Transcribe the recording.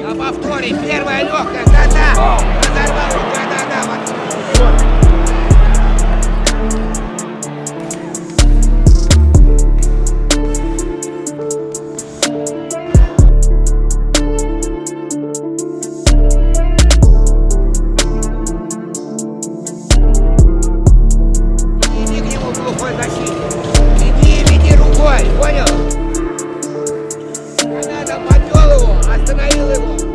На повторе первая легкая, да-да, разорвал, да-да-да. Иди к нему, глухой защитник. Иди рукой, понял? Когда подвел его, остановил его.